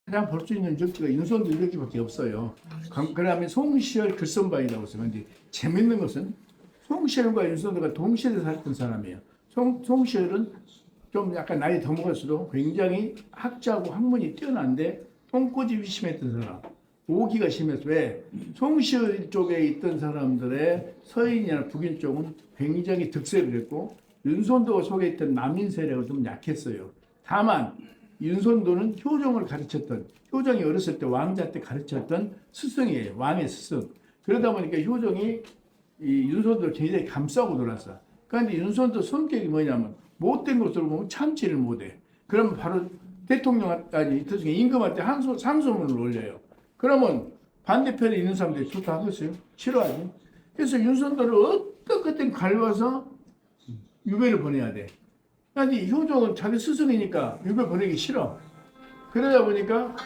가장 볼 수 있는 적지가 윤석열 이렇게밖에 없어요. 그다음에 송시열 글선바이라고 있어요. 근데 재밌는 것은 송시열과 윤석열과 동시대에 살았던 사람이에요. 송시열은 좀 약간 나이 더 먹었어도 굉장히 학자고 학문이 뛰어난데 똥꼬집이 심했던 사람. 오기가 심해서 왜? 송시열 쪽에 있던 사람들의 서인이나 북인 쪽은 굉장히 득세를 했고 윤선도가 속에 있던 남인 세력은 좀 약했어요. 다만 윤선도는 효종을 가르쳤던, 효종이 어렸을 때 왕자 때 가르쳤던 스승이에요. 왕의 스승. 그러다 보니까 효종이 이 윤선도를 굉장히 감싸고 놀았어. 그런데 윤선도 성격이 뭐냐면 못된 것을 보면 참지를 못해. 그러면 바로 대통령까지 나중에 임금한테 상소문을 올려요. 그러면 반대편에 있는 사람들이 좋다 하겠어요? 싫어하지. 그래서 윤선도를 어떻게든 갈라서 유배를 보내야 돼. 아니 효종은 자기 스승이니까 유배 보내기 싫어. 그러다 보니까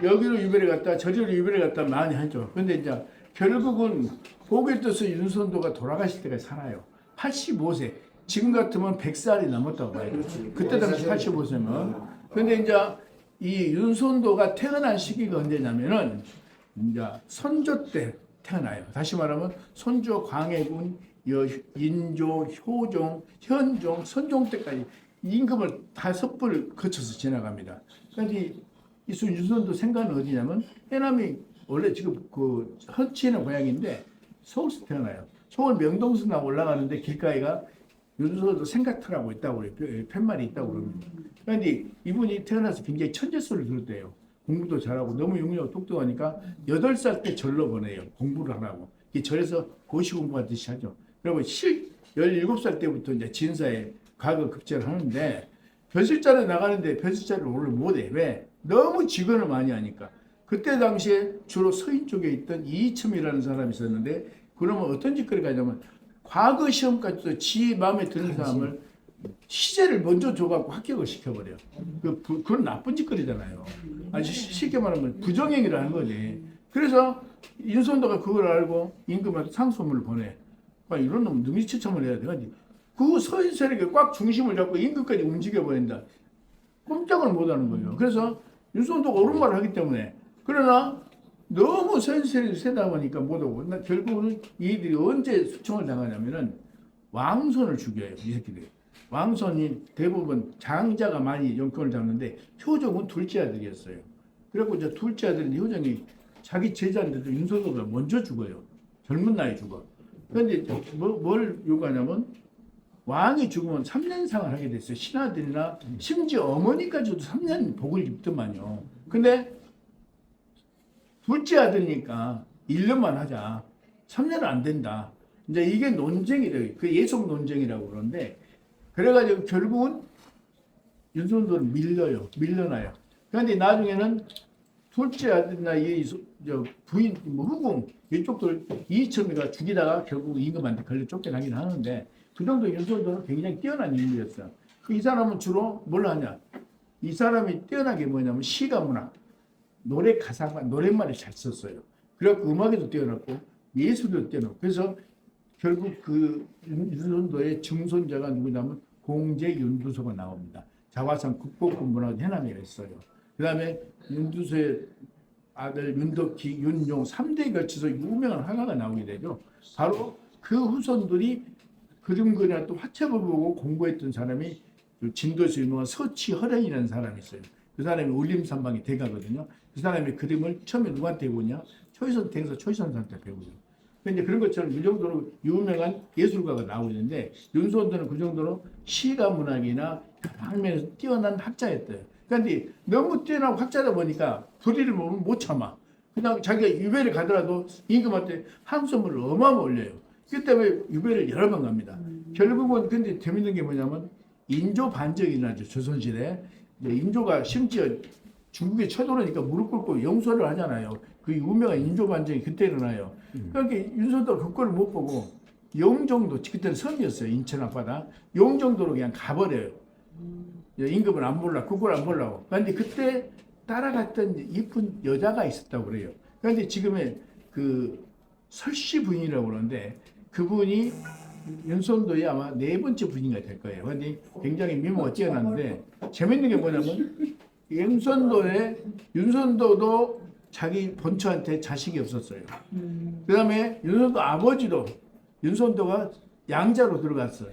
여기로 유배를 갔다 저기로 유배를 갔다 많이 하죠. 근데 이제 결국은 복의 뜻을 윤선도가 돌아가실 때까지 살아요. 85세. 지금 같으면 100살이 넘었다고 봐요. 그때 당시 85세면. 근데 이제 이 윤선도가 태어난 시기가 언제냐면은 이제 선조 때 태어나요. 다시 말하면 선조 광해군 인조, 효종, 현종, 선종 때까지 임금을 5번 거쳐서 지나갑니다. 그런데 이 윤선도 생가는 어디냐면 해남이 원래 지금 그 헌치는 고향인데 서울에서 태어나요. 서울 명동선 올라가는데 길가에가 윤선도 생가터라고 있다고 그래요. 팻말이 있다고 그럽니다. 그런데 이분이 태어나서 굉장히 천재소를 들었대요. 공부도 잘하고 너무 용력이 똑똑하니까 8살 때 절로 보내요. 공부를 하라고. 이 절에서 고시 공부하듯이 하죠. 그리고 17살 때부터 이제 진사에 과거 급제를 하는데 벼슬자를 나가는데 벼슬자를 원래 못해. 왜? 너무 직언을 많이 하니까. 그때 당시에 주로 서인 쪽에 있던 이이첨이라는 사람이 있었는데 그러면 어떤 짓거리가 있냐면 과거 시험까지도 지 마음에 드는 사람을 시제를 먼저 줘갖고 합격을 시켜버려요. 그건 나쁜 짓거리잖아요. 아주 쉽게 말하면 부정행위를 하는 거지. 그래서 윤선도가 그걸 알고 임금한테 상소문을 보내. 이런 놈 능지처참을 해야 돼. 그 서인 세력이 꽉 중심을 잡고 임금까지 움직여버린다. 꼼짝을 못하는 거예요. 그래서 윤선도가 옳은 말을 하기 때문에. 그러나 너무 서인 세력이 세다 보니까 못하고 결국은 이들이 언제 수청을 당하냐면은 왕손을 죽여요. 이 새끼들이. 왕손이 대부분 장자가 많이 영권을 잡는데 효종은 둘째 아들이었어요. 그래갖고 이제 둘째 아들인 효종이 자기 제자인데도 윤선도가 먼저 죽어요. 젊은 나이에 죽어. 그런데 뭘 요구하냐면 왕이 죽으면 3년상을 하게 됐어요. 신하들이나 심지어 어머니까지도 3년 복을 입더만요. 근데 둘째 아들이니까 1년만 하자. 3년은 안 된다. 이제 이게 논쟁이래요. 그 예속 논쟁이라고 그러는데 그래가지고 결국은 윤선도를 밀려나요. 그런데 나중에는 둘째 아들이나 이 부인, 후궁 이쪽들 이이첨이가 죽이다가 결국 임금한테 걸려 쫓겨나긴 하는데 그 정도 윤선도는 굉장히 뛰어난 인물이었어요. 이 사람은 주로 뭘 하냐? 이 사람이 뛰어난 게 뭐냐면 시가 문학, 노래 가사가 노랫말을 잘 썼어요. 그래갖고 음악에도 뛰어났고 예술도 뛰어났고 그래서 결국 그 윤선도의 증손자가 누구냐면 공제 윤두소가 나옵니다. 자화상 국보군문학 해남에 있어요. 그 다음에 윤두소의 아들 윤덕희, 윤용 3대에 걸쳐서 유명한 화가가 나오게 되죠. 바로 그 후손들이 그림 그리나 또 화책을 보고 공부했던 사람이 진도에서 유명한 서치허령이라는 사람이 있어요. 그 사람이 울림산방의 대가거든요. 그 사람의 그림을 처음에 누구한테 배우냐? 초이선택에서 초이선사한테 배우죠. 근데 그런 것처럼 이 정도로 유명한 예술가가 나오고 있는데 윤선도는 그 정도로 시가 문학이나 방면에서 뛰어난 학자였대요. 그런데 너무 뛰어난 학자다 보니까 불의를 보면 못 참아. 그냥 자기가 유배를 가더라도 임금한테 한소문을 어마어마 올려요. 그 때문에 유배를 여러 번 갑니다. 결국은 근데 재밌는 게 뭐냐면 인조 반정이 일어나죠. 조선시대에. 인조가 심지어 중국에 쳐들어오니까 무릎 꿇고 용서를 하잖아요. 그 유명한 인조 반정이 그때 일어나요. 그러니까 윤선도가 그거를 못 보고 영종도 그때는 섬이었어요. 인천 앞바다. 영종도로 그냥 가버려요. 임금을 안 몰라. 그걸 안 보려고. 그런데 그때 따라갔던 이쁜 여자가 있었다고 그래요. 그런데 지금의 그 설씨 부인이라고 그러는데 그분이 윤선도의 아마 4번째 부인이 될 거예요. 그런데 굉장히 미모가 뛰어난데 재밌는 게 뭐냐면 윤선도도 자기 본처한테 자식이 없었어요. 그다음에 윤선도 아버지도 윤선도가 양자로 들어갔어요.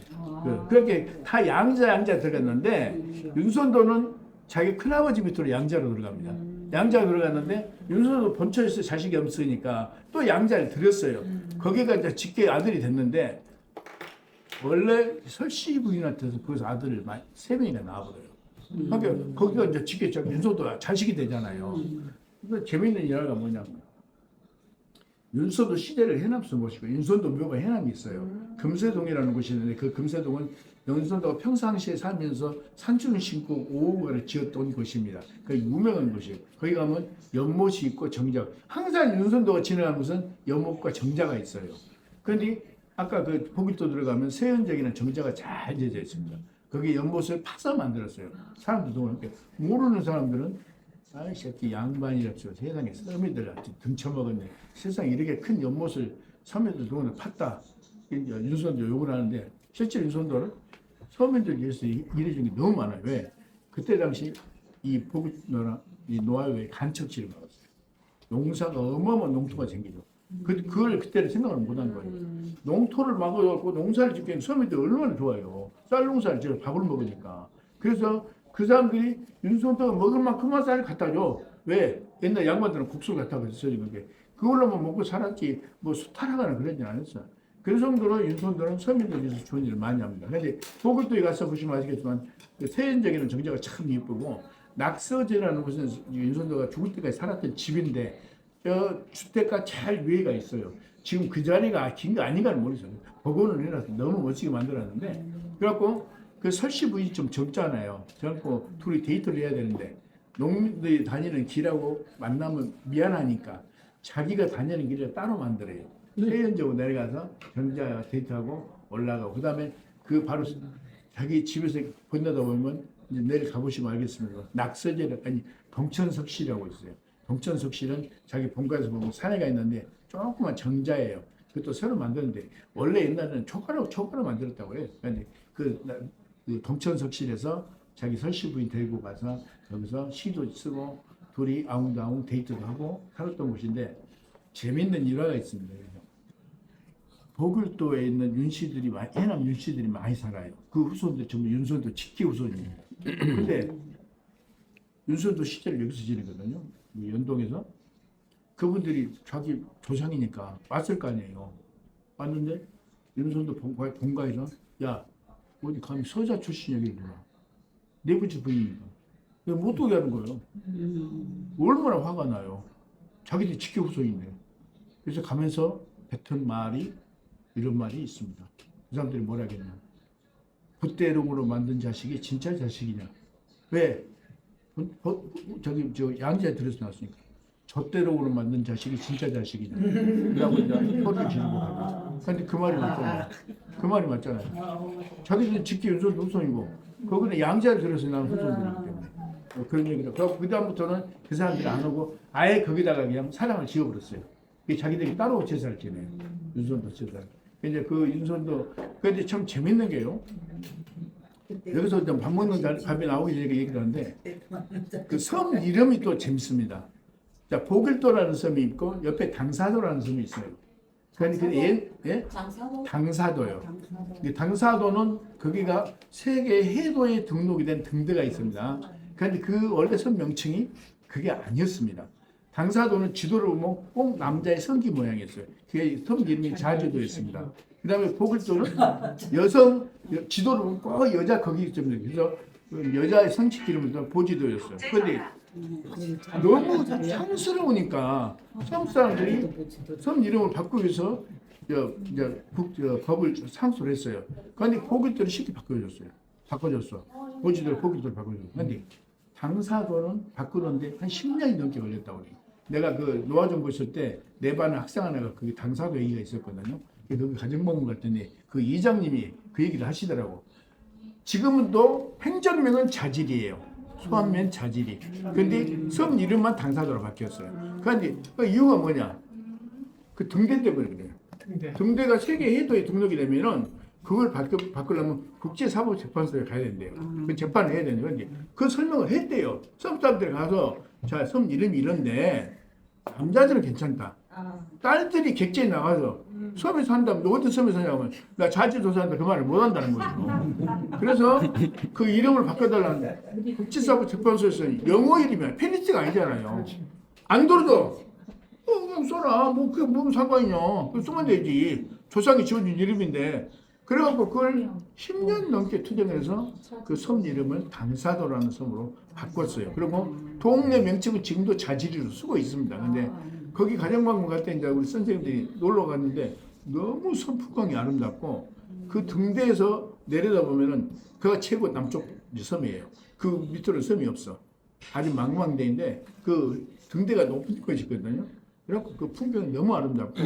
그렇게 다 양자 들어갔는데 윤선도는 자기 큰아버지 밑으로 양자로 들어갑니다. 양자로 들어갔는데 윤선도 본처에서 자식이 없으니까 또 양자를 들였어요. 거기가 이제 직계 아들이 됐는데 원래 설씨 부인한테서 거기서 아들을 3명이나 낳아버려요. 그러니까 거기가 이제 직계 윤선도가 자식이 되잖아요. 근데 재밌는 일화가 뭐냐면 윤선도 시대를 해남서 모시고 윤선도 묘가 해남이 있어요. 금세동이라는 곳이 있는데 그 금세동은 윤선도가 평상시에 살면서 산중 신고 오후가를 지었던 곳입니다. 그 유명한 곳이에요. 거기 가면 연못이 있고 정자. 항상 윤선도가 지나가는 곳은 연못과 정자가 있어요. 그런데 아까 그 보길도 들어가면 세연적이나 정자가 잘 지어져 있습니다. 거기 연못을 파서 만들었어요. 사람들도 함께 모르는 사람들은 아이 새끼 양반이랍시고 세상에 서민들 등쳐먹었네. 세상에 이렇게 큰 연못을 서민들 동안에 팠다. 윤선도 욕을 하는데 실제 윤선도는 서민들 위해서 일해준 게 너무 많아요. 왜? 그때 당시 이 보급노라 이 노아의 간척지를 막았어요. 농사가 어마어마한 농토가 생기죠. 그걸 그때는 생각을 못한 거예요. 농토를 막아갖고 농사를 짓기엔 서민들 얼마나 좋아요. 쌀 농사를 지어 밥을 먹으니까. 그래서 그 사람들이 윤선도가 먹을 만큼만 쌀을 갖다 줘. 왜? 옛날 양반들은 국수를 갖다 줬어요. 그걸로만 먹고 살았지 뭐 수탈하거나 그러진 않았어요. 그 정도로 윤선도는 서민들 위해서 좋은 일을 많이 합니다. 그런데 보글도에 가서 보시면 아시겠지만 그 세연적인 정자가 참 이쁘고 낙서제라는 곳은 윤선도가 죽을 때까지 살았던 집인데 주택가 잘 위에가 있어요. 지금 그 자리가 긴 거 아닌가는 모르겠어요. 복원을 해놔서 너무 멋지게 만들었는데 그래갖고 그 설씨 부인이 좀 젊잖아요. 젊고 둘이 데이트를 해야 되는데 농민들이 다니는 길하고 만나면 미안하니까 자기가 다니는 길을 따로 만들어요. 세연적으로 내려가서 경자와 데이트하고 올라가고 그다음에 그 바로 자기 집에서 건너다 보면 이제 내일 가보시면 알겠습니다. 낙서제를 아니 동천석실이라고 있어요. 동천석실은 자기 본가에서 보면 산에가 있는데 조그만 정자예요. 그것도 새로 만드는데 원래 옛날에는 초가로 만들었다고 해요. 그런데 그 동천석실에서 자기 설씨 부인 데리고 가서 여기서 시도 쓰고 둘이 아웅다웅 데이트도 하고 살았던 곳인데 재밌는 일화가 있습니다. 보글도에 있는 윤씨들이 해남 윤씨들이 많이 살아요. 그 후손들 전부 윤선도 직계 후손이에요. 근데 윤선도 시제를 여기서 지내거든요. 연동에서 그분들이 자기 조상이니까 왔을 거 아니에요. 왔는데 윤선도 본가에서 야 어디 감히 서자 출신 여기 있구나. 내부지 부인이니까 못 오게 하는 거예요. 얼마나 화가 나요. 자기들이 직계 후손인데. 그래서 가면서 뱉은 말이 이런 말이 있습니다. 그 사람들이 뭐라 하겠냐. 붓대롱으로 만든 자식이 진짜 자식이냐. 왜? 저 양자에 들어서 나왔으니까. 젖대롱으로 만든 자식이 진짜 자식이냐. 그러고 이제 소리를 지르고 가요. 근데 그 말이 맞잖아요. 그 말이 맞잖아요. 자기들은 직계 윤선도 후손이고 거기는 양자에 들어서 나온 후손들이기 때문에. 그런 얘기를. 그 다음부터는 그 사람들이 안 오고 아예 거기다가 그냥 사랑을 지어버렸어요. 자기들이 따로 제사를 지내요. 윤선도 제사. 이제 그 윤선도 근데 참 재밌는 게요. 여기서 일단 밥 먹는 밥이 나오기 전에 얘기를 하는데 그 섬 이름이 또 재밌습니다. 자 보길도라는 섬이 있고 옆에 당사도라는 섬이 있어요. 그러니까 예? 당사도요. 당사도는 거기가 세계 해도에 등록이 된 등대가 있습니다. 그런데 그 원래 섬 명칭이 그게 아니었습니다. 당사도는 지도를 보면 꼭 남자의 성기 모양이었어요. 그게 섬 이름이 자주도였습니다. 그 다음에 보글도는 여성 지도를 보면 꼭 여자 거기 있습니다. 그래서 여자의 성식 이름은 보지도였어요. 그런데 너무 촌스러우니까 섬 사람들이 섬 이름을 바꾸기 위해서 법을 상소를 했어요. 그런데 보글도를 쉽게 바꿔줬어. 보지도를 보글도를 바꿔줬어. 그런데 당사도는 바꾸는데 한 10년이 넘게 걸렸다고 그래요. 내가 그 노아정보 있을 때 내 반 학생 하나가 거기 당사도 얘기가 있었거든요. 거기 가정법원 갔더니 그 이장님이 그 얘기를 하시더라고. 지금은 또 행정명은 자질이에요. 소환면 자질이. 근데 섬 이름만 당사도로 바뀌었어요. 그런데 그 이유가 뭐냐? 그 등대 때문에 그래요. 등대가 세계 해도에 등록이 되면은 그걸 바꾸려면 국제사법재판소에 가야 된대요. 그 재판을 해야 되는 건데 그 설명을 했대요. 섬 사람들 가서 자, 섬 이름이 이런데 남자들은 괜찮다. 딸들이 객지에 나가서 섬에 산다면 너 어떤 섬에 사냐면 나 자지도 산다 그 말을 못 한다는 거죠. 그래서 그 이름을 바꿔달라는데 국제사법재판소에서 영어 이름이야. 페니스가 아니잖아요. 안 들어도 그냥 써라. 뭐 그게 무슨 상관이냐. 그거 쓰면 되지. 조상이 지어준 이름인데 그래갖고 그걸 10년 넘게 투쟁해서 그 섬 이름을 강사도라는 섬으로 바꿨어요. 그리고 동네 명칭은 지금도 자지리로 쓰고 있습니다. 근데 거기 가정방문 갈 때 이제 우리 선생님들이 놀러 갔는데 너무 섬 풍광이 아름답고 그 등대에서 내려다보면은 그가 최고 남쪽 섬이에요. 그 밑으로 섬이 없어. 아주 망망대인데 그 등대가 높은 곳이 있거든요. 그래갖고 그 풍경이 너무 아름답고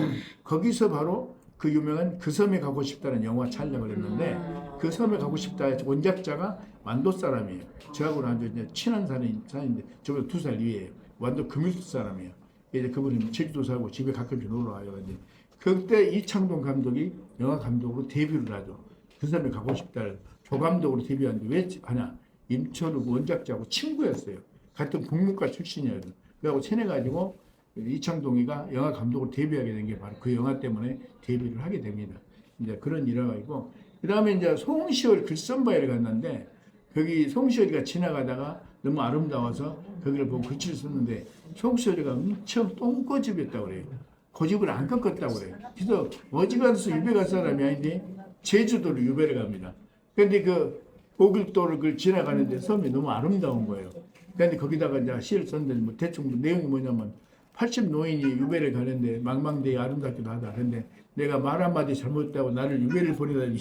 거기서 바로 그 유명한 그 섬에 가고 싶다는 영화 촬영을 했는데 그 섬에 가고 싶다 원작자가 완도 사람이에요. 저하고는 아주 이제 친한 사람인데 저보다 2살 위에요. 완도 금일도 사람이에요. 이제 그분이 제주도 살고 집에 가끔씩 놀러 와요. 근데 그때 이창동 감독이 영화 감독으로 데뷔를 하죠. 그 섬에 가고 싶다를 조감독으로 데뷔하는데 왜 하냐? 임철우 원작자하고 친구였어요. 같은 국문과 출신이어요. 그래갖고 친해가지고 이창동이가 영화 감독으로 데뷔하게 된 게 바로 그 영화 때문에 데뷔를 하게 됩니다. 이제 그런 일화가 있고, 그 다음에 이제 송시월 글쓴바위를 갔는데, 거기 송시월이가 지나가다가 너무 아름다워서 거기를 보고 글씨를 썼는데, 송시월이가 엄청 똥꼬집이었다고 그래요. 고집을 안 꺾었다고 그래요. 그래서 어지간해서 유배 갈 사람이 아닌데, 제주도로 유배를 갑니다. 그런데 그 고길도를 그 지나가는데 섬이 너무 아름다운 거예요. 그런데 거기다가 이제 시를 썼는데, 뭐 대충 내용이 뭐냐면, 80 노인이 유배를 가는데 망망대해 아름답기도 하다. 그런데 내가 말 한마디 잘못했다고 나를 유배를 보내다니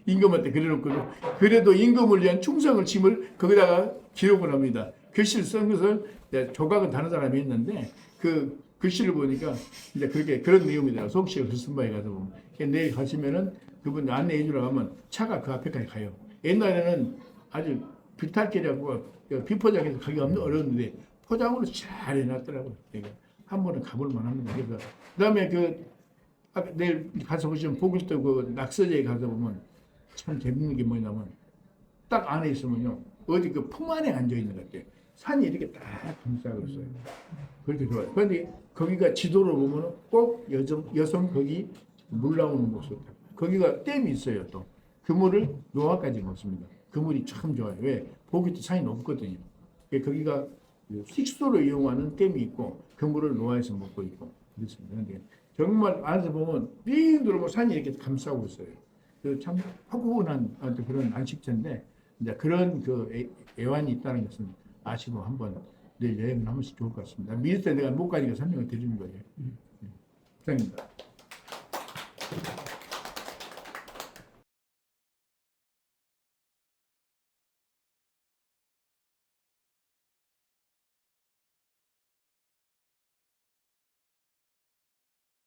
임금한테 그래놓고도 그래도 임금을 위한 충성을 짐을 거기다가 기록을 합니다. 글씨를 쓴 것을 조각은 다른 사람이 했는데 그 글씨를 보니까 이제 그렇게 그런 내용이더라고요. 송시의 글쓴바에 가서 보면. 내일 가시면은 그분 안내해 주러 가면 차가 그 앞에까지 가요. 옛날에는 아주 비탈길이라고 비포장해서 가기가 어려웠는데 포장으로 잘 해놨더라고요. 한 번은 가볼 만합니다. 그래서 그다음에 내일 가서 보시면 보길도 그 낙서제에 가서 보면 참 재밌는 게 뭐냐면 딱 안에 있으면요 어디 그 품 안에 앉아 있는 것 같아요. 산이 이렇게 딱 감싸고 있어요. 그렇게 좋아요. 그런데 거기가 지도로 보면 꼭 여성 거기 물 나오는 곳이 있다. 거기가 댐이 있어요. 또 그 물을 노화까지 먹습니다. 그 물이 참 좋아요. 왜? 보길도 산이 높거든요. 거기가 식수로 이용하는 댐이 있고 그 물을 노아에서 먹고 있고 그렇습니다. 그런데 정말 안에서 보면 빙 들어오면 산이 이렇게 감싸고 있어요. 참 포근한 그런 안식처인데 이제 그런 애환이 있다는 것은 아시고 한번 내일 여행을 하면 좋을 것 같습니다. 미리 때 내가 못 가니까 설명을 드리는 거예요. 감사합니다.